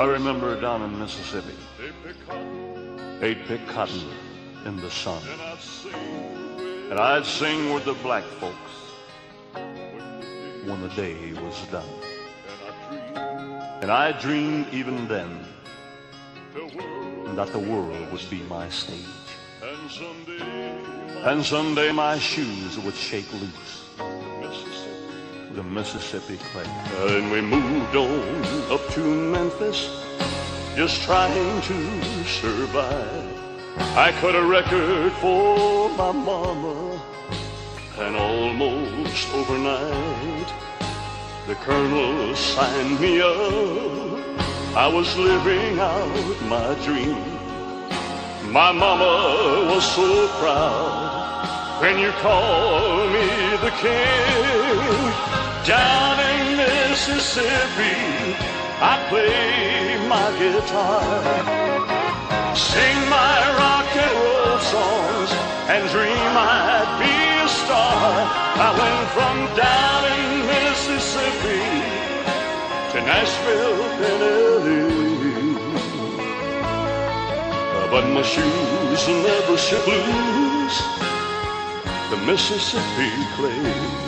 I remember down in Mississippi, they'd pick cotton in the sun, and I'd sing with the black folks when the day was done. And I dreamed even then that the world would be my stage, and someday my shoes would shake loose the Mississippi clay. And we moved on up to Memphis, just trying to survive. I cut a record for my mama, and almost overnight the colonel signed me up. I was living out my dream. My mama was so proud when you called me the king. Down in Mississippi, I play my guitar, sing my rock and roll songs, and dream I'd be a star. I went from down in Mississippi to Nashville, Tennessee, but my shoes never should lose the Mississippi clay.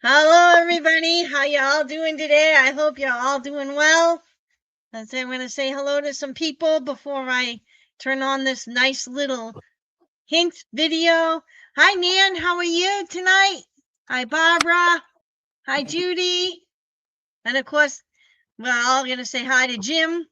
Hello everybody, how y'all doing today? I hope you're all doing well. I'm going to say hello to some people before I turn on this nice little hint video. Hi Nan, how are you tonight? Hi Barbara. Hi Judy. And of course, well, I'm going to say hi to Jim.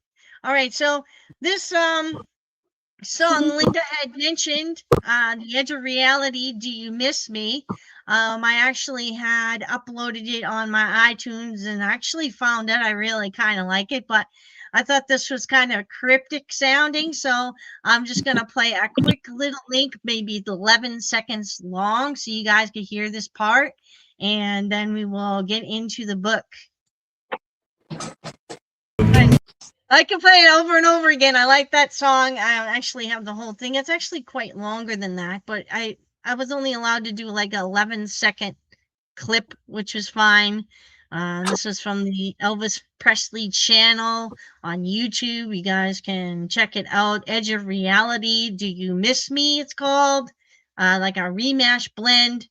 All right, so this song Linda had mentioned, The Edge of Reality, Do You Miss Me? I actually had uploaded it on my iTunes and actually found out I really kind of like it, but I thought this was kind of cryptic sounding, so I'm just going to play a quick little link, maybe 11 seconds long, so you guys can hear this part, and then we will get into the book. I can play it over and over again. I like that song. I actually have the whole thing. It's actually quite longer than that, but I was only allowed to do like an 11-second clip, which was fine. This is from the Elvis Presley channel on YouTube. You guys can check it out. Edge of Reality, Do You Miss Me? It's called. Like a remash blend.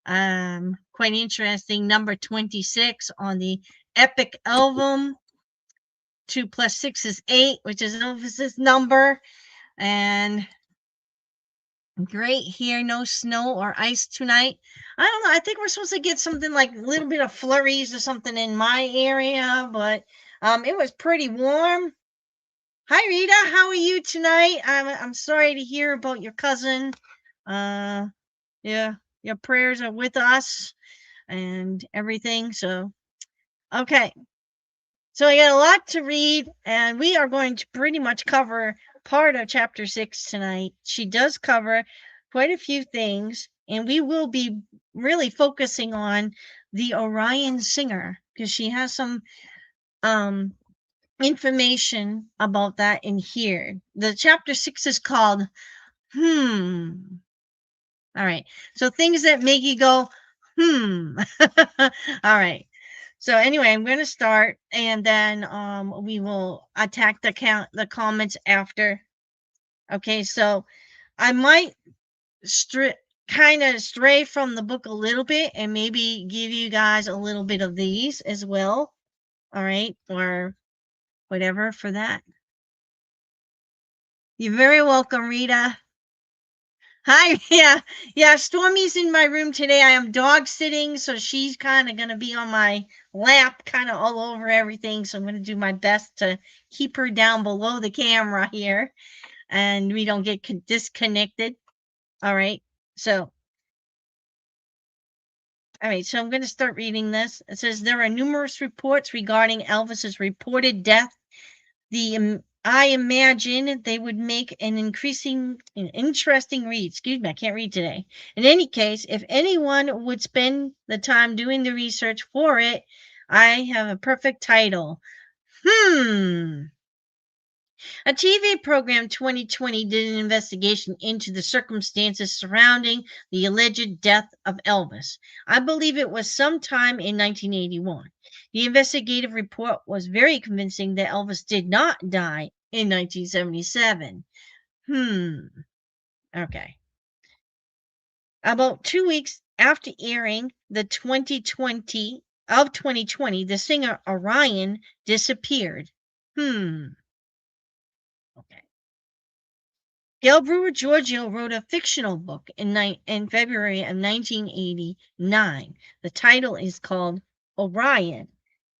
Quite interesting. Number 26 on the Epic album. 2 + 6 is 8, which is Elvis's number. And great here, no snow or ice tonight. I don't know. I think we're supposed to get something like a little bit of flurries or something in my area, but it was pretty warm. Hi Rita, how are you tonight? I'm sorry to hear about your cousin. Yeah, your prayers are with us and everything. So okay. So I got a lot to read, and we are going to pretty much cover part of chapter 6 tonight. She does cover quite a few things, and we will be really focusing on the Orion singer because she has some information about that in here. The chapter 6 is called Hmmm. All right. So things that make you go, All right. So anyway, I'm going to start, and then we will attack the comments after. Okay, so I might kind of stray from the book a little bit and maybe give you guys a little bit of these as well. All right, or whatever for that. You're very welcome, Rita. Hi, yeah. Stormy's in my room today. I am dog sitting, so she's kind of going to be on my lap, kind of all over everything. So I'm going to do my best to keep her down below the camera here, and we don't get disconnected. All right. So I'm going to start reading this. It says there are numerous reports regarding Elvis's reported death. I imagine they would make an interesting read. Excuse me, I can't read today. In any case, if anyone would spend the time doing the research for it, I have a perfect title. A TV program 2020 did an investigation into the circumstances surrounding the alleged death of Elvis. I believe it was sometime in 1981. The investigative report was very convincing that Elvis did not die in 1977. Okay. About 2 weeks after airing the 2020, the singer Orion disappeared. Okay. Gail Brewer Giorgio wrote a fictional book in February of 1989. The title is called Orion.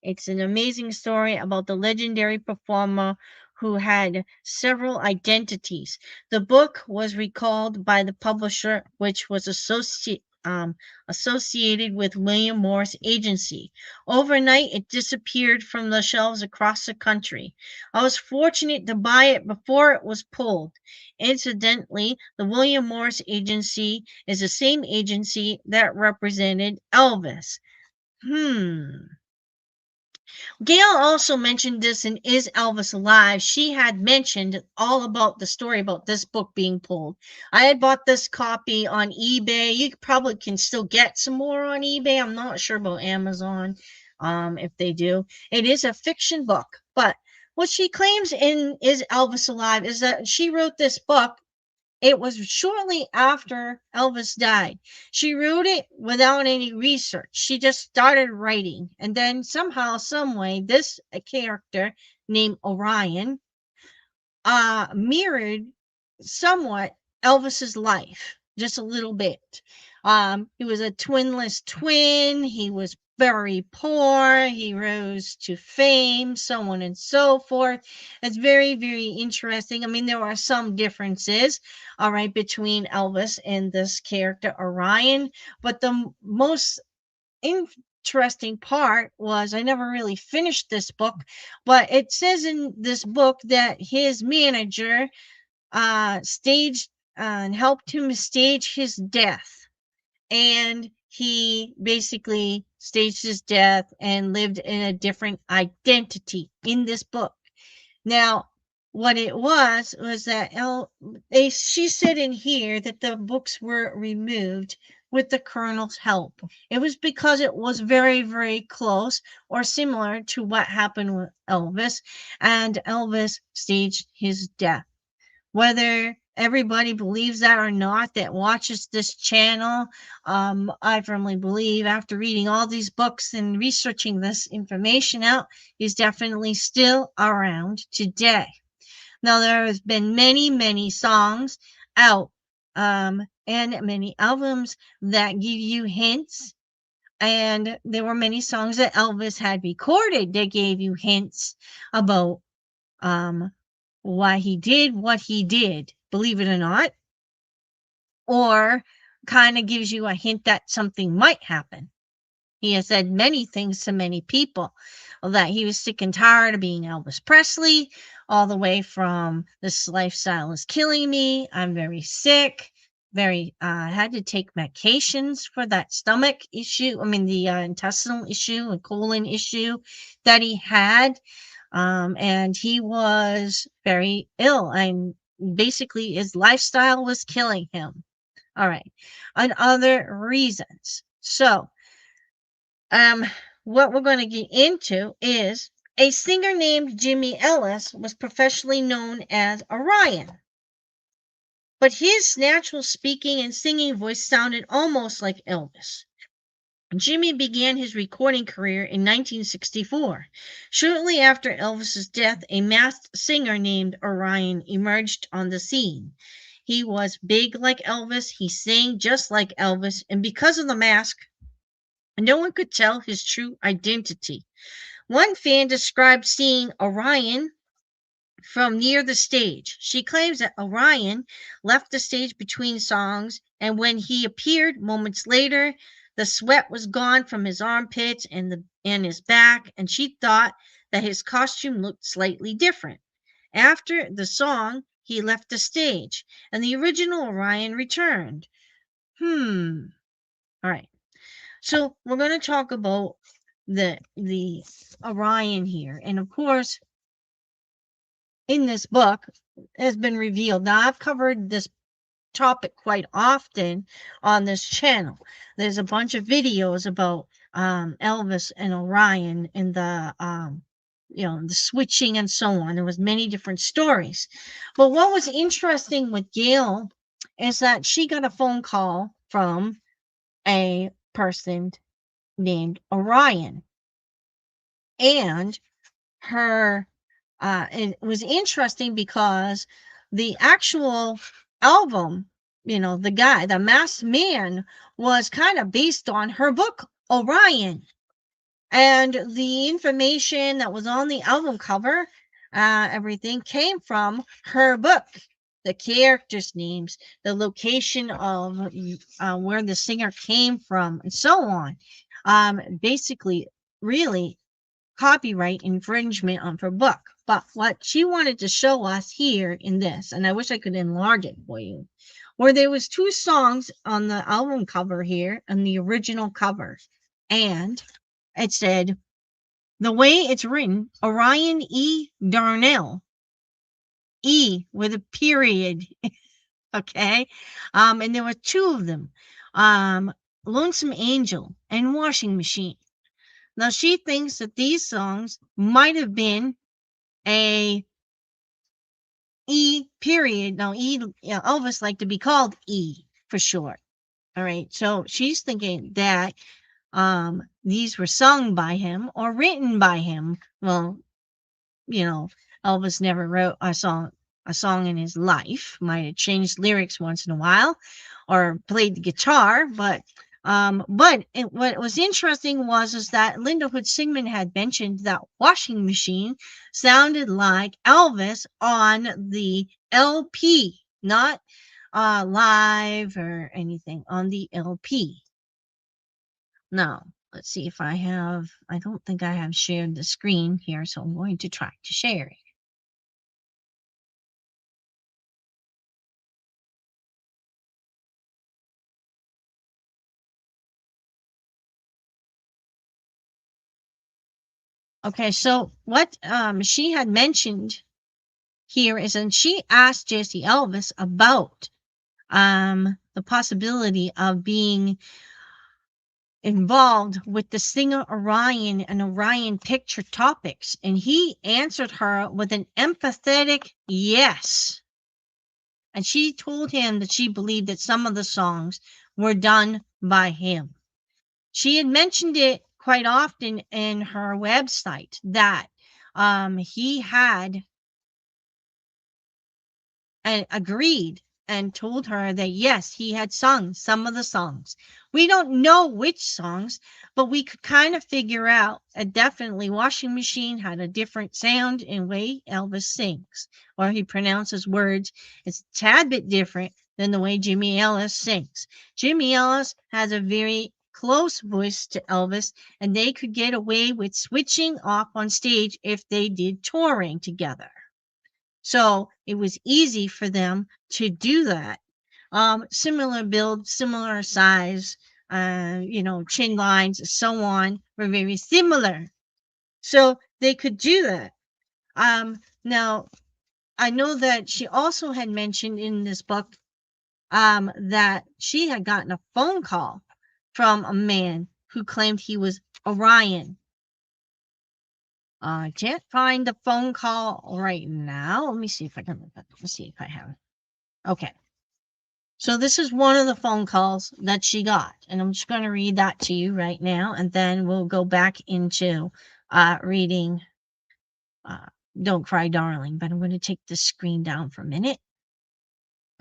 It's an amazing story about the legendary performer who had several identities. The book was recalled by the publisher, which was associated with William Morris Agency. Overnight, it disappeared from the shelves across the country. I was fortunate to buy it before it was pulled. Incidentally, the William Morris Agency is the same agency that represented Elvis. Gail also mentioned this in Is Elvis Alive? She had mentioned all about the story about this book being pulled. I had bought this copy on eBay. You probably can still get some more on eBay. I'm not sure about Amazon, if they do. It is a fiction book, but what she claims in Is Elvis Alive? Is that she wrote this book. It was shortly after Elvis died. She wrote it without any research. She just started writing. And then somehow, some way, this character named Orion mirrored somewhat Elvis's life, just a little bit. He was a twinless twin. He was very poor. He rose to fame, so on and so forth. It's very, very interesting. I mean, there are some differences, all right, between Elvis and this character Orion, but the most interesting part was I never really finished this book, but it says in this book that his manager staged and helped him stage his death. And he basically staged his death and lived in a different identity in this book. Now, what it was that she said in here that the books were removed with the Colonel's help. It was because it was very, very close or similar to what happened with Elvis, and Elvis staged his death. Whether everybody believes that or not that watches this channel, I firmly believe after reading all these books and researching this information out, he's definitely still around today. Now, there has been many, many songs out and many albums that give you hints. And there were many songs that Elvis had recorded that gave you hints about why he did what he did, believe it or not, or kind of gives you a hint that something might happen. He has said many things to many people, that he was sick and tired of being Elvis Presley, all the way from this lifestyle is killing me. I'm very sick. Had to take medications for that stomach issue. I mean, the intestinal issue and colon issue that he had. And he was very ill, and basically his lifestyle was killing him. All right. And other reasons. So, what we're going to get into is a singer named Jimmy Ellis was professionally known as Orion. But his natural speaking and singing voice sounded almost like Elvis. Jimmy began his recording career in 1964. Shortly after Elvis's death, a masked singer named Orion emerged on the scene. He was big like Elvis, he sang just like Elvis, and because of the mask, no one could tell his true identity. One fan described seeing Orion from near the stage. She claims that Orion left the stage between songs, and when he appeared moments later, the sweat was gone from his armpits and his back, and she thought that his costume looked slightly different. After the song, he left the stage, and the original Orion returned. All right. So we're going to talk about the Orion here, and of course, in this book has been revealed. Now, I've covered this topic quite often on this channel. There's a bunch of videos about Elvis and Orion and the switching and so on. There was many different stories. But what was interesting with Gail is that she got a phone call from a person named Orion. And her it was interesting because the actual album, the masked man, was kind of based on her book Orion, and the information that was on the album cover, everything came from her book. The characters' names, the location of where the singer came from, and so on. Basically, really copyright infringement on her book. But what she wanted to show us here in this, and I wish I could enlarge it for you, where there was 2 songs on the album cover here and the original cover. And it said, the way it's written, Orion E. Darnell. E with a period. Okay. And there were 2 of them. Lonesome Angel and Washing Machine. Now she thinks that these songs might have been a E period. Now Elvis liked to be called E for short. All right. So she's thinking that these were sung by him or written by him. Well, Elvis never wrote a song in his life. Might have changed lyrics once in a while or played the guitar, but what was interesting is that Linda Hood Sigmund had mentioned that Washing Machine sounded like Elvis on the LP, not live or anything, on the LP. Now, let's see if I don't think I have shared the screen here, so I'm going to try to share it. Okay, so what she had mentioned here is, and she asked Jesse Elvis about the possibility of being involved with the singer Orion and Orion picture topics, and he answered her with an empathetic yes. And she told him that she believed that some of the songs were done by him. She had mentioned it quite often in her website that he had agreed and told her that yes, he had sung some of the songs. We don't know which songs, but we could kind of figure out definitely Washing Machine had a different sound and way Elvis sings, or he pronounces words. It's a tad bit different than the way Jimmy Ellis sings. Jimmy Ellis has a very close voice to Elvis, and they could get away with switching off on stage if they did touring together. So it was easy for them to do that. Similar build, similar size, chin lines, so on, were very similar. So they could do that. Now, I know that she also had mentioned in this book that she had gotten a phone call from a man who claimed he was Orion. I can't find the phone call right now. Let me see if I can. Let's see if I have it. Okay. So this is one of the phone calls that she got, and I'm just going to read that to you right now, and then we'll go back into reading Don't Cry, Darling. But I'm going to take the screen down for a minute.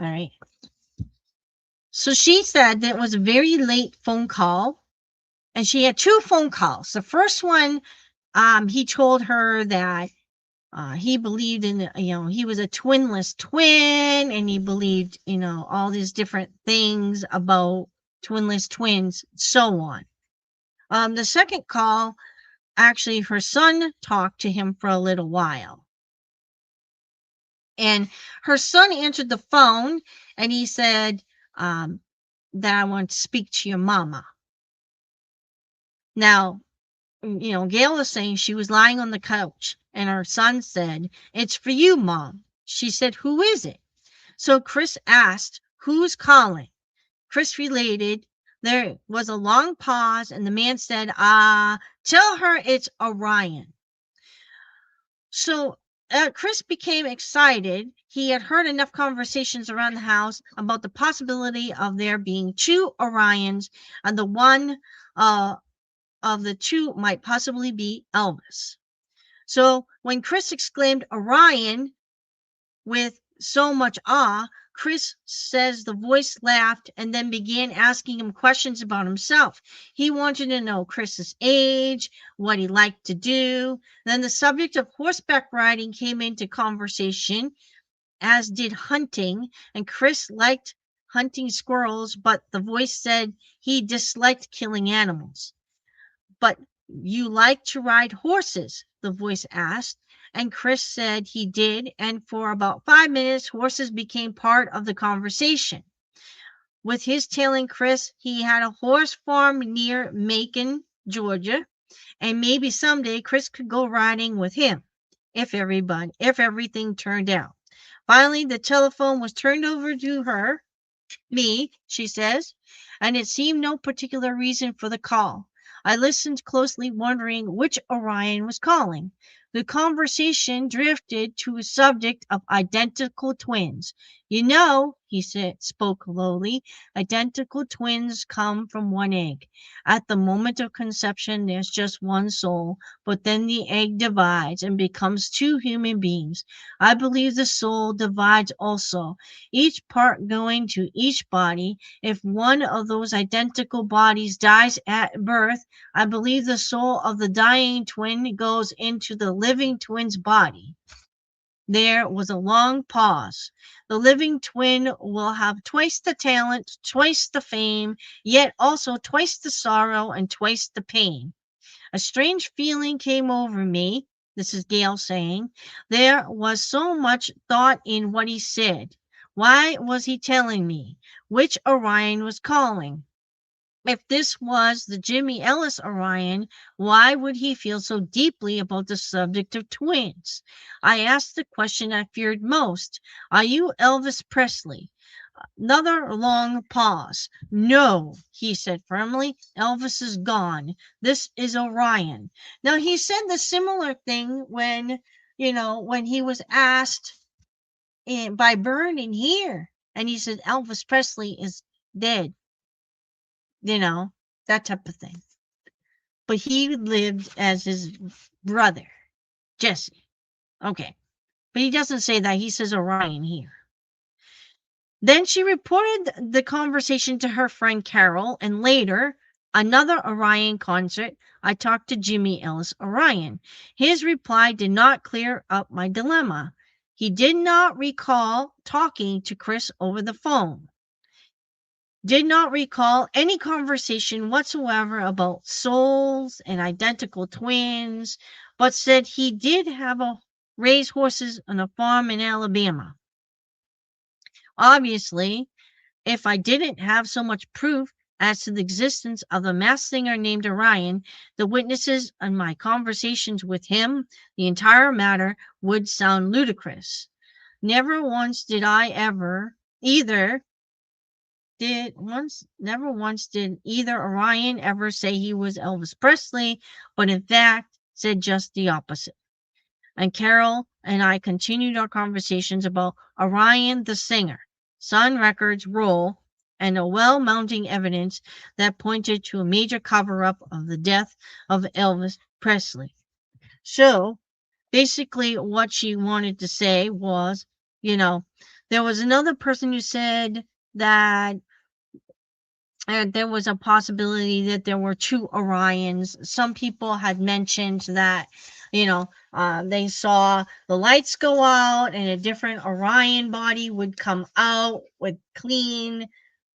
All right. So she said that it was a very late phone call, and she had 2 phone calls. The first one, he told her that he believed in, he was a twinless twin, and he believed, all these different things about twinless twins, so on. The second call, actually, her son talked to him for a little while. And her son answered the phone, and he said that I want to speak to your mama. Now, Gail was saying she was lying on the couch and her son said, "It's for you, Mom." She said, "Who is it?" So Chris asked, "Who's calling?" Chris related. There was a long pause, and the man said, tell her it's Orion." So Chris became excited. He had heard enough conversations around the house about the possibility of there being two Orions, and the one of the two might possibly be Elvis. So when Chris exclaimed Orion with so much awe, Chris says the voice laughed and then began asking him questions about himself. He wanted to know Chris's age, what he liked to do. Then the subject of horseback riding came into conversation, as did hunting, and Chris liked hunting squirrels, but the voice said he disliked killing animals. "But you like to ride horses?" the voice asked, and Chris said he did, and for about 5 minutes horses became part of the conversation. With his telling Chris he had a horse farm near Macon, Georgia, and maybe someday Chris could go riding with him if everything turned out. Finally, the telephone was turned over to me, she says, and it seemed no particular reason for the call. I listened closely, wondering which Orion was calling. The conversation drifted to a subject of identical twins. He spoke lowly, identical twins come from one egg. At the moment of conception, there's just one soul, but then the egg divides and becomes two human beings. I believe the soul divides also, each part going to each body. If one of those identical bodies dies at birth, I believe the soul of the dying twin goes into the living twin's body. There was a long pause. The living twin will have twice the talent, twice the fame, yet also twice the sorrow and twice the pain. A strange feeling came over me. This is Gail saying. There was so much thought in what he said. Why was he telling me which Orion was calling? If this was the Jimmy Ellis Orion, why would he feel so deeply about the subject of twins? I asked the question I feared most. Are you Elvis Presley? Another long pause. No, he said firmly. Elvis is gone. This is Orion. Now, he said the similar thing when he was asked by Byrne in here. And he said Elvis Presley is dead. That type of thing. But he lived as his brother, Jesse. Okay. But he doesn't say that. He says Orion here. Then she reported the conversation to her friend Carol, and later, another Orion concert, I talked to Jimmy Ellis Orion. His reply did not clear up my dilemma. He did not recall talking to Chris over the phone. Did not recall any conversation whatsoever about souls and identical twins, but said he did raise horses on a farm in Alabama. Obviously, if I didn't have so much proof as to the existence of a masked singer named Orion, the witnesses on my conversations with him, the entire matter would sound ludicrous. Never once did either Orion ever say he was Elvis Presley, but in fact said just the opposite. And Carol and I continued our conversations about Orion the singer, Sun Records' role, and a well-mounting evidence that pointed to a major cover-up of the death of Elvis Presley. So basically what she wanted to say was, there was another person who said that there was a possibility that there were two Orions. Some people had mentioned that, they saw the lights go out and a different Orion body would come out with clean,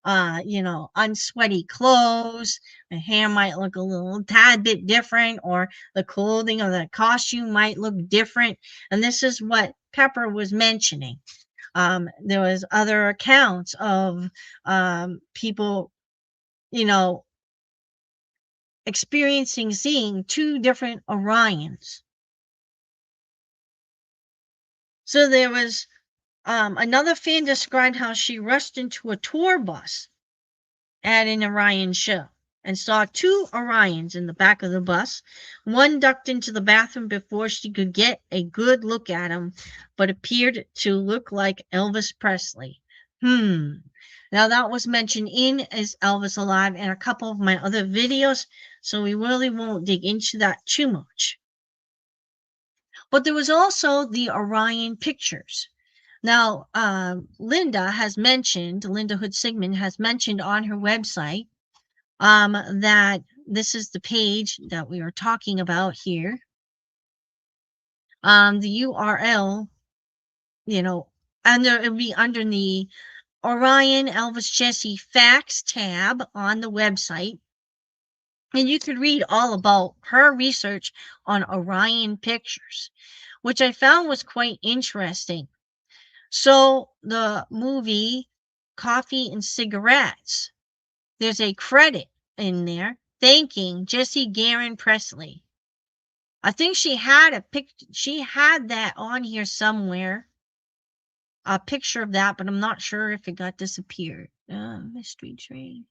unsweaty clothes. The hair might look a little tad bit different, or the clothing or the costume might look different. And this is what Pepper was mentioning. There was other accounts of people, seeing two different Orions. So there was another fan described how she rushed into a tour bus at an Orion show and saw two Orions in the back of the bus. One ducked into the bathroom before she could get a good look at him, but appeared to look like Elvis Presley. Now that was mentioned in Is Elvis Alive and a couple of my other videos, so we really won't dig into that too much. But there was also the Orion pictures. Now, Linda Hood Sigmund has mentioned on her website that this is the page that we are talking about here. The URL, and it would be under the Orion Elvis Jesse Facts tab on the website. And you could read all about her research on Orion pictures, which I found was quite interesting. So the movie Coffee and Cigarettes, there's a credit in there thanking Jessie Garin Presley. I think she had that on here somewhere, a picture of that, but I'm not sure if it got disappeared. Mystery Train.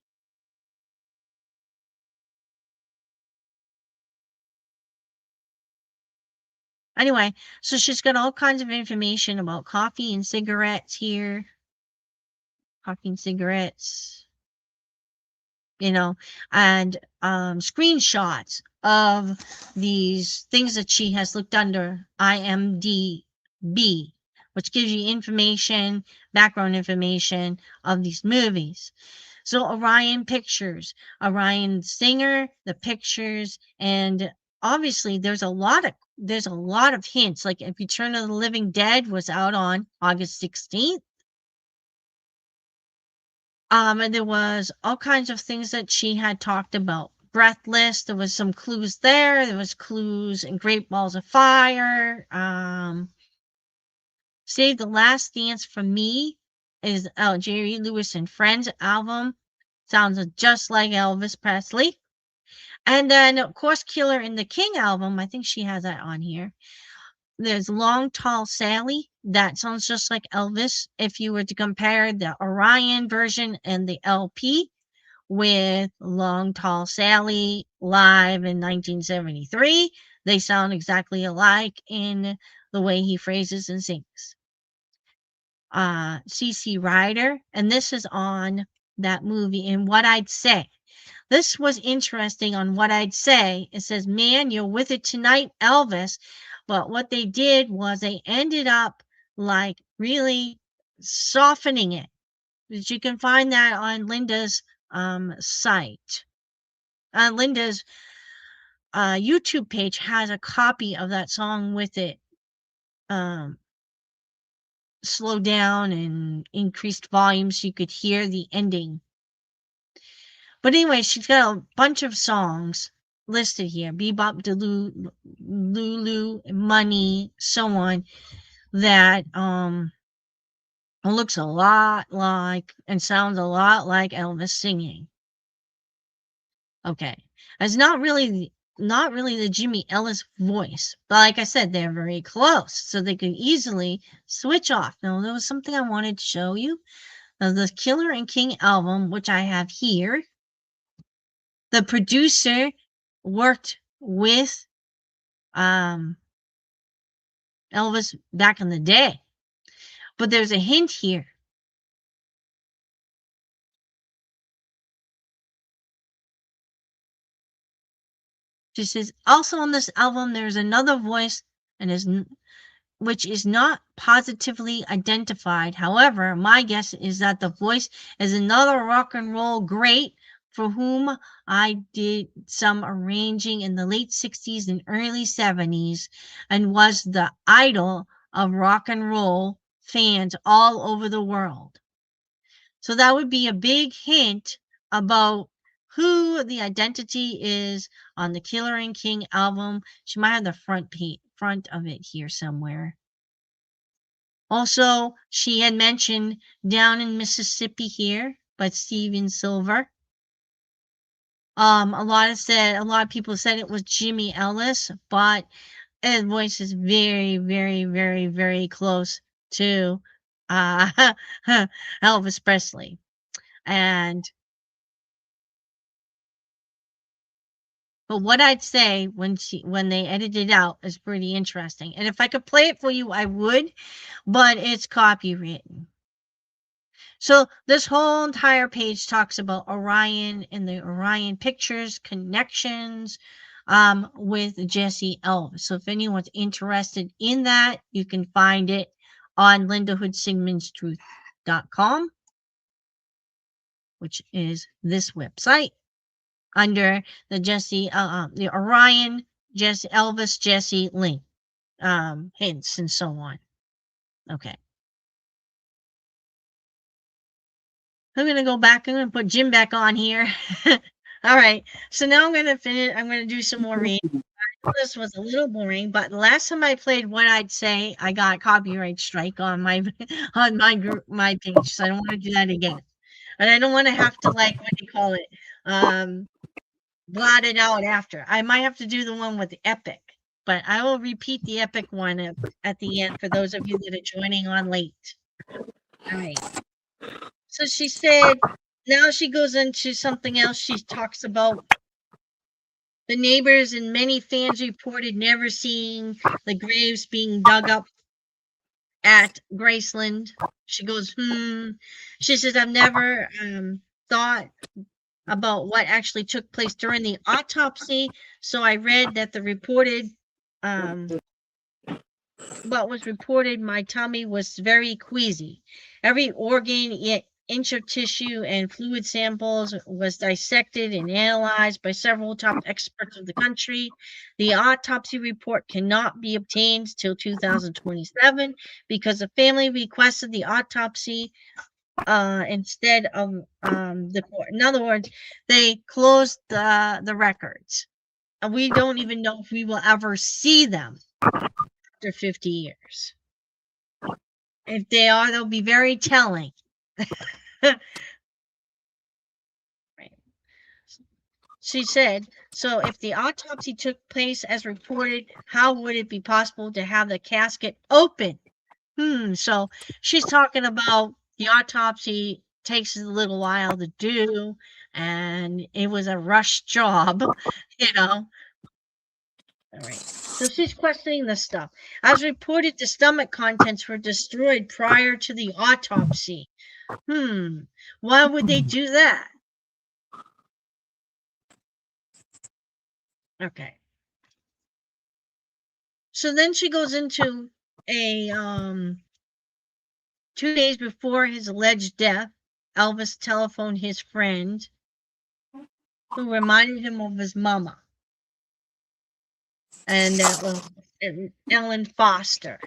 Anyway, so she's got all kinds of information about coffee and cigarettes here. Coffee and cigarettes. And screenshots of these things that she has looked under IMDb, which gives you information, background information of these movies. So Orion pictures, Orion singer, the pictures, and obviously there's a lot of hints. Like if Return of the Living Dead was out on August 16th. And there was all kinds of things that she had talked about. Breathless, there was some clues there. There was clues in Great Balls of Fire. Save the Last Dance for Me is Jerry Lewis and Friends album. Sounds just like Elvis Presley. And then, of course, Killer in the King album. I think she has that on here. There's Long Tall Sally. That sounds just like Elvis. If you were to compare the Orion version and the LP with Long Tall Sally live in 1973, they sound exactly alike in the way he phrases and sings. CC Rider, and this is on that movie in What I'd Say. This was interesting on What I'd Say. It says, "Man, you're with it tonight, Elvis." But what they did was they ended up like really softening it. But you can find that on Linda's site. Linda's YouTube page has a copy of that song with it slowed down and increased volume so you could hear the ending. But anyway, she's got a bunch of songs listed here. Bebop, Lulu, Money, so on, that looks a lot like and sounds a lot like Elvis singing. Okay. It's not really the Jimmy Ellis voice, but like I said, they're very close, so they could easily switch off. Now, there was something I wanted to show you. The Killer and King album, which I have here. The producer worked with Elvis back in the day. But there's a hint here. She says, also on this album, there's another voice which is not positively identified. However, my guess is that the voice is another rock and roll great for whom I did some arranging in the late 60s and early 70s and was the idol of rock and roll fans all over the world. So that would be a big hint about who the identity is on the Killer and King album. She might have the front of it here somewhere. Also, she had mentioned Down in Mississippi here by Steven Silver. A lot of people said it was Jimmy Ellis, but his voice is very, very, very, very close to uh, Elvis Presley. And but what I'd say when they edited it out is pretty interesting. And if I could play it for you, I would, but it's copywritten. So this whole entire page talks about Orion and the Orion Pictures connections with Jesse Elvis. So if anyone's interested in that, you can find it on LindaHoodSigmundstruth.com, which is this website, under the the Orion Elvis Jesse link, hints and so on. Okay. I'm going to go back. I'm going to put Jim back on here. All right. So now I'm going to finish. I'm going to do some more reading. This was a little boring, but last time I played What I'd Say, I got a copyright strike on my my page. So I don't want to do that again. And I don't want to have to, like, what do you call it? Blot it out after. I might have to do the one with the epic, but I will repeat the epic one at the end for those of you that are joining on late. All right. So she said, now she goes into something else. She talks about the neighbors and many fans reported never seeing the graves being dug up at Graceland. She goes, She says, I've never thought about what actually took place during the autopsy. So I read that the reported, what was reported, my tummy was very queasy. Every organ, inch of tissue and fluid samples was dissected and analyzed by several top experts of the country. The autopsy report cannot be obtained till 2027 because the family requested the autopsy instead of the court. In other words, they closed the records. And we don't even know if we will ever see them after 50 years. If they are, they'll be very telling. Right. She said, so if the autopsy took place as reported, how would it be possible to have the casket open? So she's talking about the autopsy takes a little while to do, and it was a rush job, you know. All right. So she's questioning this stuff. As reported, the stomach contents were destroyed prior to the autopsy. Why would they do that? Okay. So then she goes into a 2 days before his alleged death, Elvis telephoned his friend who reminded him of his mama. And that was Ellen Foster.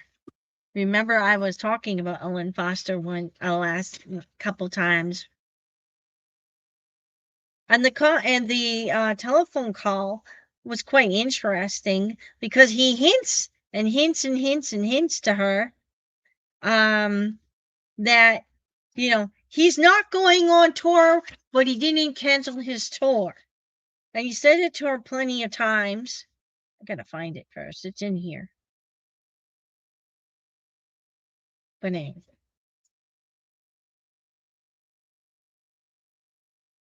Remember, I was talking about Ellen Foster last couple times. And the telephone call was quite interesting because he hints and hints and hints and hints to her that, he's not going on tour, but he didn't cancel his tour. And he said it to her plenty of times. I gotta find it first. It's in here. But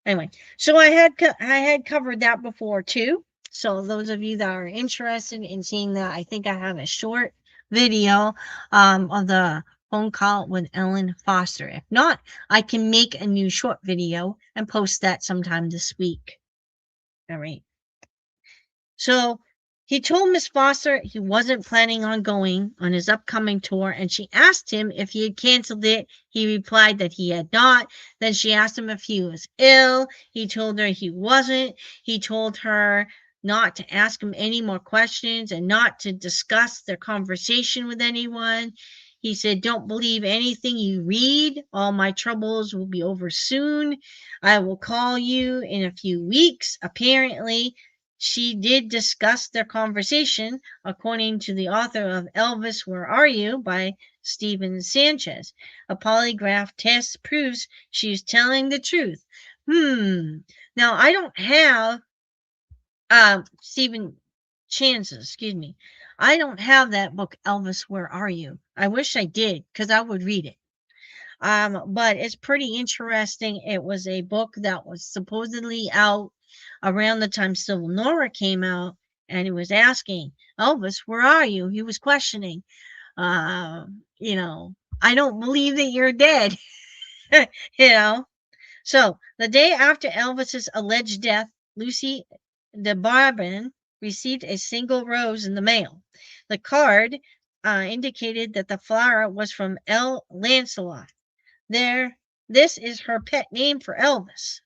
anyway, so I had covered that before too. So those of you that are interested in seeing that, I think I have a short video of the phone call with Ellen Foster. If not, I can make a new short video and post that sometime this week. All right. So he told Miss Foster he wasn't planning on going on his upcoming tour, and she asked him if he had canceled it. He replied that he had not. Then she asked him if he was ill. He told her he wasn't. He told her not to ask him any more questions and not to discuss their conversation with anyone. He said, don't believe anything you read. All my troubles will be over soon. I will call you in a few weeks. Apparently, she did discuss their conversation, according to the author of Elvis, Where Are You? By Stephen Sanchez. A polygraph test proves she's telling the truth. Now Now, I don't have Stephen Chance's, excuse me. I don't have that book, Elvis, Where Are You? I wish I did, because I would read it. But it's pretty interesting. It was a book that was supposedly out around the time Civil Nora came out, and he was asking, Elvis, where are you? He was questioning, uh, you know, I don't believe that you're dead, you know. So the day after Elvis's alleged death, Lucy de Barbin received a single rose in the mail. The card indicated that the flower was from L. Lancelot. This is her pet name for Elvis,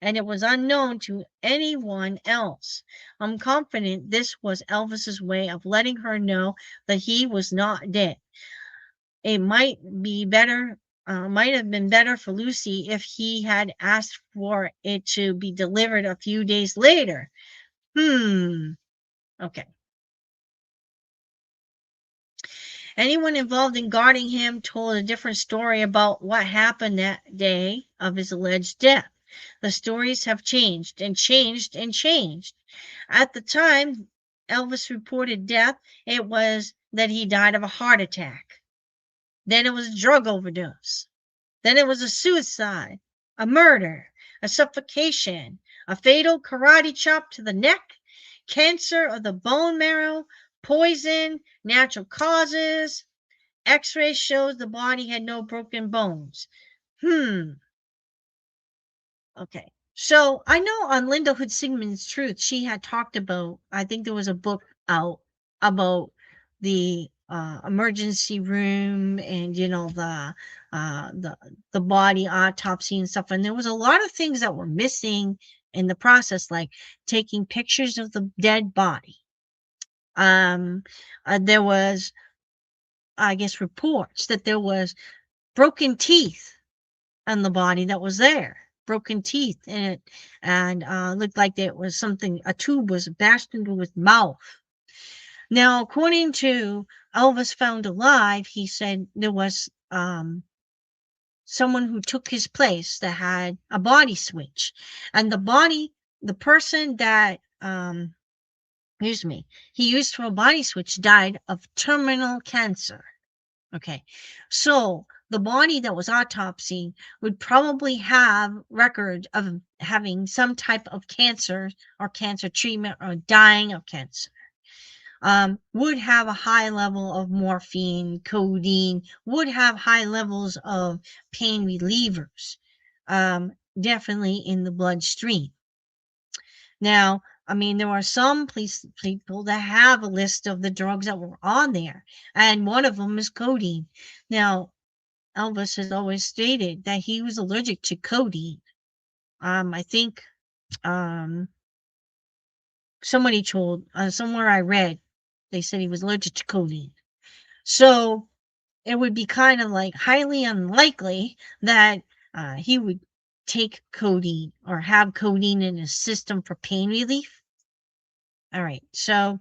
and it was unknown to anyone else. I'm confident this was Elvis's way of letting her know that he was not dead. It might have been better for Lucy if he had asked for it to be delivered a few days later. Okay. Anyone involved in guarding him told a different story about what happened that day of his alleged death. The stories have changed and changed and changed. At the time Elvis reported death, it was that he died of a heart attack. Then it was a drug overdose. Then it was a suicide, a murder, a suffocation, a fatal karate chop to the neck, cancer of the bone marrow, poison, natural causes. X-ray shows the body had no broken bones. Okay. So I know on Linda Hood Sigmund's Truth, she had talked about, I think there was a book out about the emergency room and, the body autopsy and stuff. And there was a lot of things that were missing in the process, like taking pictures of the dead body. There was, I guess, reports that there was broken teeth on the body that was there. Broken teeth in it, and looked like there was something, a tube was bashed into his mouth. Now, according to Elvis Found Alive, he said there was someone who took his place that had a body switch, and the person that he used for a body switch died of terminal cancer. Okay, so the body that was autopsied would probably have record of having some type of cancer or cancer treatment or dying of cancer. Would have a high level of morphine, codeine, would have high levels of pain relievers, definitely in the bloodstream. Now, I mean, there are some people that have a list of the drugs that were on there, and one of them is codeine. Now, Elvis has always stated that he was allergic to codeine. I think somebody told, somewhere I read, they said he was allergic to codeine. So it would be kind of like highly unlikely that he would take codeine or have codeine in his system for pain relief. All right. So,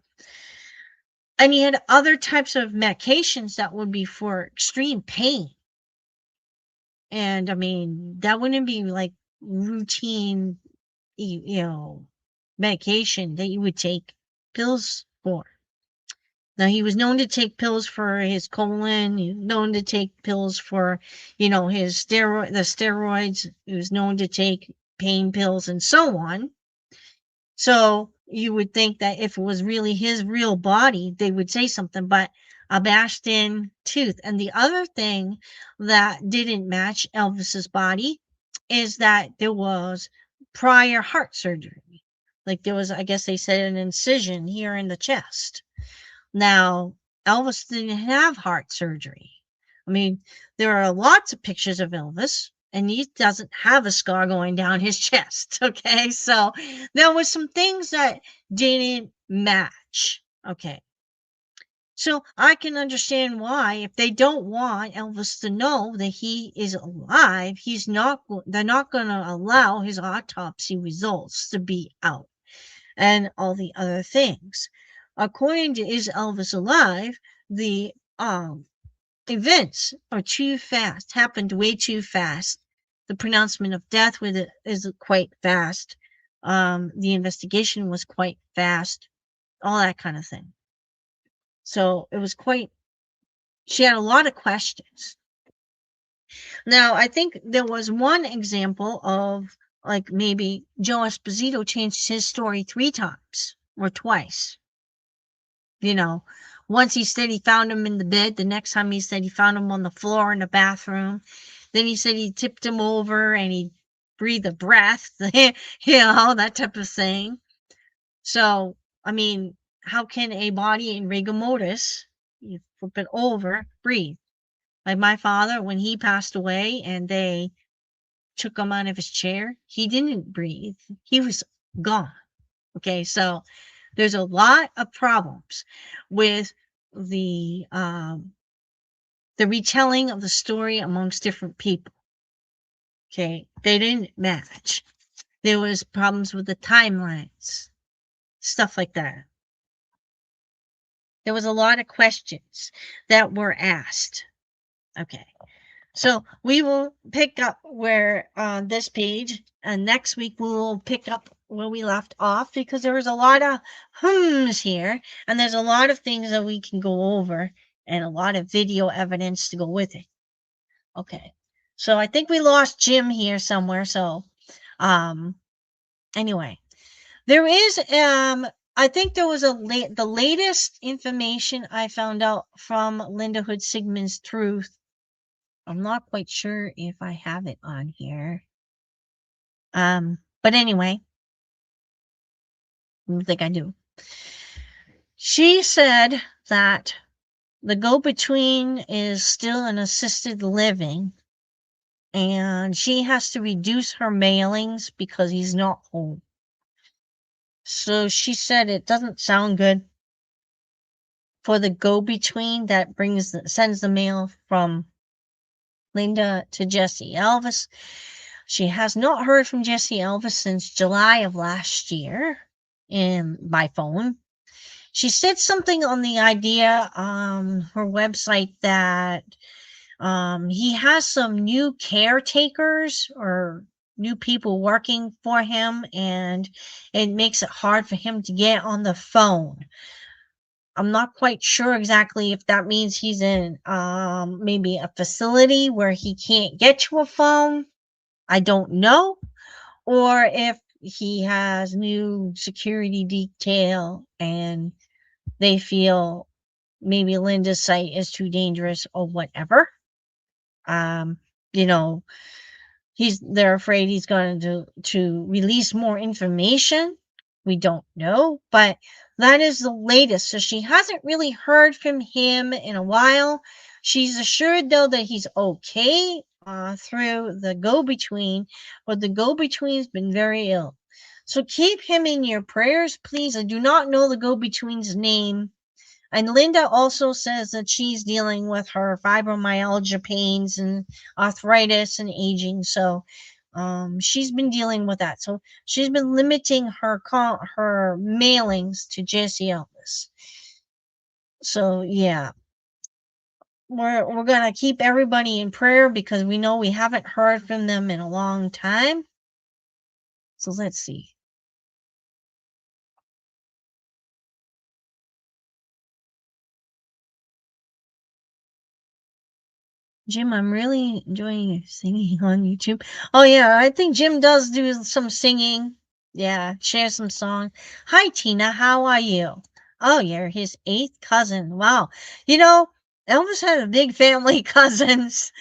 and he had other types of medications that would be for extreme pain. And I mean, that wouldn't be like routine, medication that you would take pills for. Now, he was known to take pills for his colon. He was known to take pills for, the steroids. He was known to take pain pills and so on. So you would think that if it was really his real body, they would say something, but a bashed in tooth. And the other thing that didn't match Elvis's body is that there was prior heart surgery. Like there was, I guess they said, an incision here in the chest. Now, Elvis didn't have heart surgery. I mean, there are lots of pictures of Elvis, and he doesn't have a scar going down his chest. Okay, so there was some things that didn't match. Okay, so I can understand why, if they don't want Elvis to know that he is alive, they're not going to allow his autopsy results to be out and all the other things. According to Is Elvis Alive, the events are too fast, happened way too fast. The pronouncement of death with it is quite fast. The investigation was quite fast, all that kind of thing. So it was she had a lot of questions. Now, I think there was one example of like maybe Joe Esposito changed his story 3 times or twice. Once he said he found him in the bed. The next time he said he found him on the floor in the bathroom. Then he said he tipped him over and he breathed a breath, that type of thing. So, I mean, how can a body in rigor mortis, you flip it over, breathe? Like my father, when he passed away and they took him out of his chair, he didn't breathe. He was gone. Okay, so there's a lot of problems with the retelling of the story amongst different people. Okay, they didn't match. There was problems with the timelines, stuff like that. There was a lot of questions that were asked. Okay, so we will pick up where on this page, and next week we will pick up where we left off, because there was a lot of hmms here, and there's a lot of things that we can go over, and a lot of video evidence to go with it. Okay, so I think we lost Jim here somewhere. So, anyway, there is I think there was the latest information I found out from Linda Hood Sigmund's Truth. I'm not quite sure if I have it on here. But anyway, I don't think I do. She said that the go-between is still an assisted living, and she has to reduce her mailings because he's not home. So she said it doesn't sound good for the go-between that sends the mail from Linda to Jesse Elvis. She has not heard from Jesse Elvis since July of last year by phone. She said something on the idea on her website that he has some new caretakers or new people working for him, and it makes it hard for him to get on the phone. I'm not quite sure exactly if that means he's in maybe a facility where he can't get to a phone. I don't know. Or if he has new security detail and they feel maybe Linda's site is too dangerous or whatever. They're afraid he's going to release more information. We don't know, but that is the latest. So she hasn't really heard from him in a while. She's assured, though, that he's okay through the go-between, but the go-between's been very ill. So keep him in your prayers, please. I do not know the go-between's name. And Linda also says that she's dealing with her fibromyalgia pains and arthritis and aging. So she's been dealing with that. So she's been limiting her mailings to Jesse Elvis. So yeah, we're gonna keep everybody in prayer because we know we haven't heard from them in a long time. So let's see. Jim, I'm really enjoying singing on YouTube. Oh yeah, I think Jim does do some singing. Yeah, share some song. Hi Tina, how are you? Oh, you're his 8th cousin. Wow. Elvis had a big family cousins.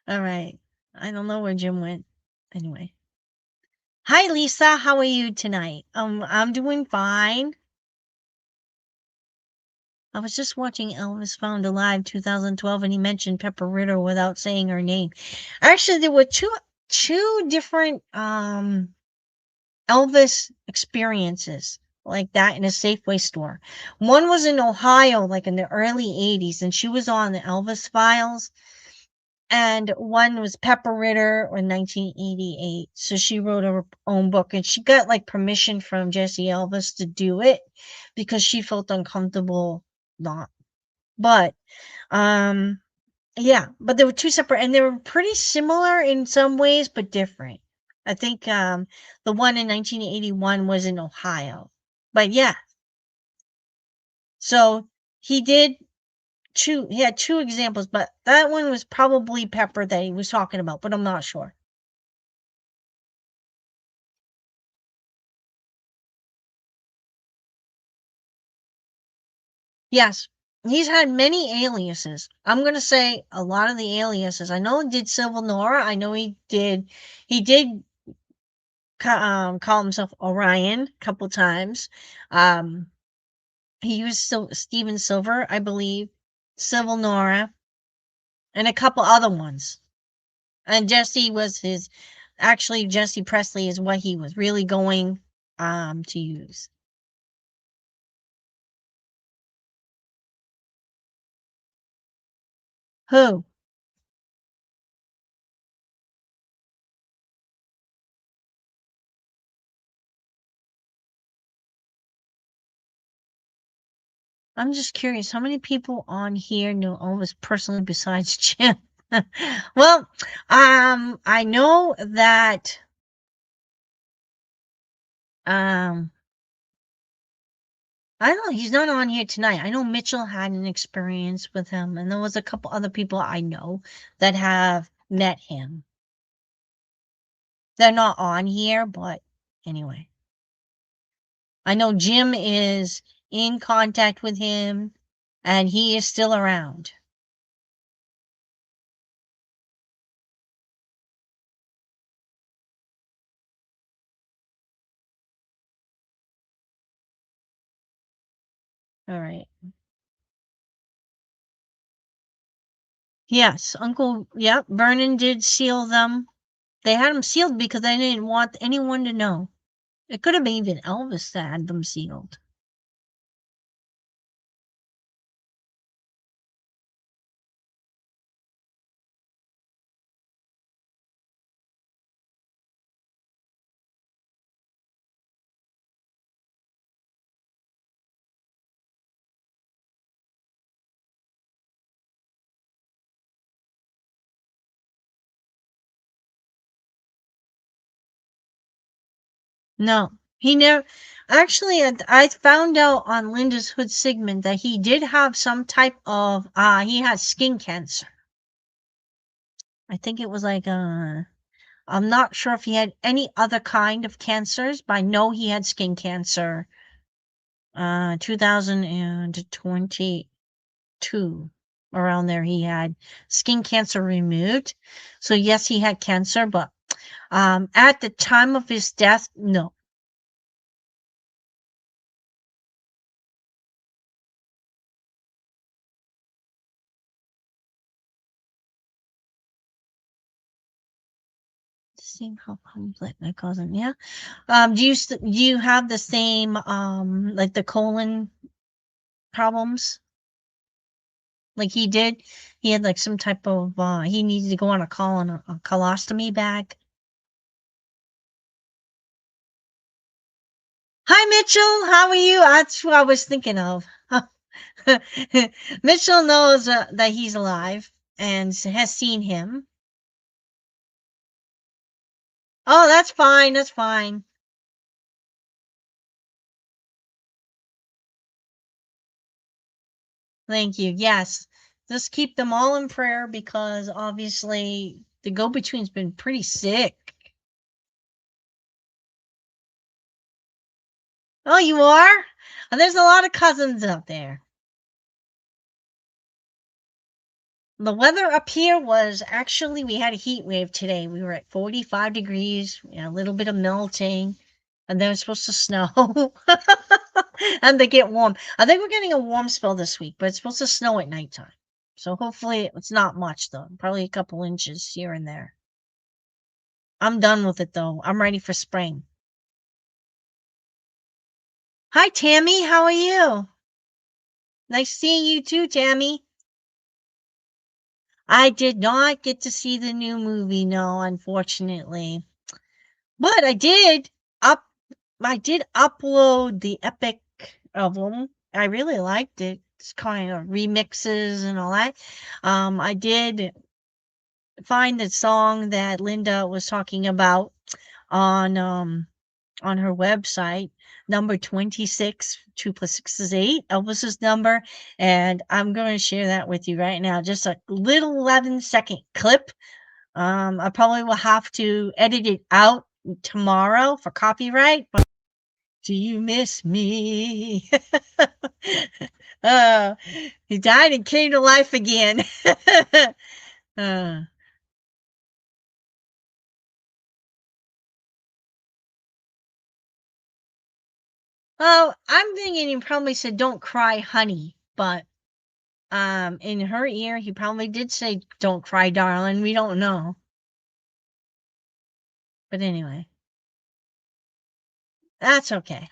All right. I don't know where Jim went. Anyway. Hi Lisa, how are you tonight? I'm doing fine. I was just watching Elvis Found Alive 2012, and he mentioned Pepper Ritter without saying her name. Actually, there were two different Elvis experiences like that in a Safeway store. One was in Ohio, like in the early 80s, and she was on the Elvis Files. And one was Pepper Ritter in 1988. So she wrote her own book, and she got like permission from Jesse Elvis to do it because she felt uncomfortable not. But Yeah, but they were two separate, and they were pretty similar in some ways, but different. I think the one in 1981 was in Ohio, but yeah. So he did two. He had two examples, but that one was probably Pepper that he was talking about, but I'm not sure. Yes, he's had many aliases. I'm gonna say a lot of the aliases. I know he did Civil Nora. I know he did. He did call himself Orion a couple times. Um, he used Steven Silver, I believe, Civil Nora, and a couple other ones. And Jesse was his. Actually, Jesse Presley is what he was really going to use. Who? I'm just curious, how many people on here know Elvis personally besides Jim? Well, I know that um I don't know, he's not on here tonight. I know Mitchell had an experience with him, and there was a couple other people I know that have met him. They're not on here, but anyway. I know Jim is in contact with him and he is still around. All right. Yes, Uncle, yep, Vernon did seal them. They had them sealed because they didn't want anyone to know. It could have been even Elvis that had them sealed. No, he never. Actually, I found out on Linda's Hood segment that he did have some type of. He had skin cancer. I think it was like I'm not sure if he had any other kind of cancers, but I know he had skin cancer. 2022, around there, he had skin cancer removed. So yes, he had cancer, but at the time of his death, no. Seeing how complex my cousin, yeah. Do you have the same like the colon problems like he did? He had like some type of he needed to go on a colostomy bag. Hi Mitchell, how are you? That's who I was thinking of. Mitchell knows that he's alive and has seen him. Oh, that's fine. That's fine. Thank you. Yes. Just keep them all in prayer because obviously the go between's been pretty sick. Oh, you are? There's a lot of cousins out there. The weather up here was actually, we had a heat wave today. We were at 45 degrees, a little bit of melting, and then it's supposed to snow. And they get warm. I think we're getting a warm spell this week, but it's supposed to snow at nighttime. So hopefully it's not much though. Probably a couple inches here and there. I'm done with it though. I'm ready for spring. Hi Tammy, how are you? Nice seeing you too, Tammy. I did not get to see the new movie, no, unfortunately. But up I did upload the epic album. I really liked it. kind of remixes and all that. I did find the song that Linda was talking about on her website, number 26, 2 plus 6 is 8, Elvis's number, and I'm going to share that with you right now. Just a little 11-second clip. I probably will have to edit it out tomorrow for copyright, but do you miss me? uh, he died and came to life again. uh, oh, I'm thinking he probably said, "Don't cry, honey," but in her ear, he probably did say, "Don't cry, darling." We don't know. But anyway, that's okay.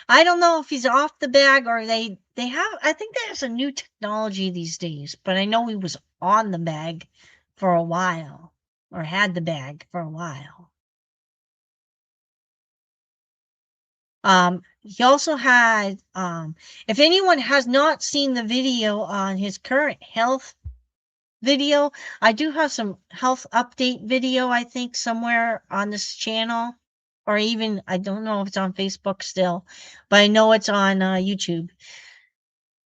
I don't know if he's off the bag or they have I think there's a new technology these days, but I know he was on the bag for a while or had the bag for a while. He also had if anyone has not seen the video on his current health video, I do have some health update video, I think, somewhere on this channel, or even I don't know if it's on Facebook still, but I know it's on YouTube.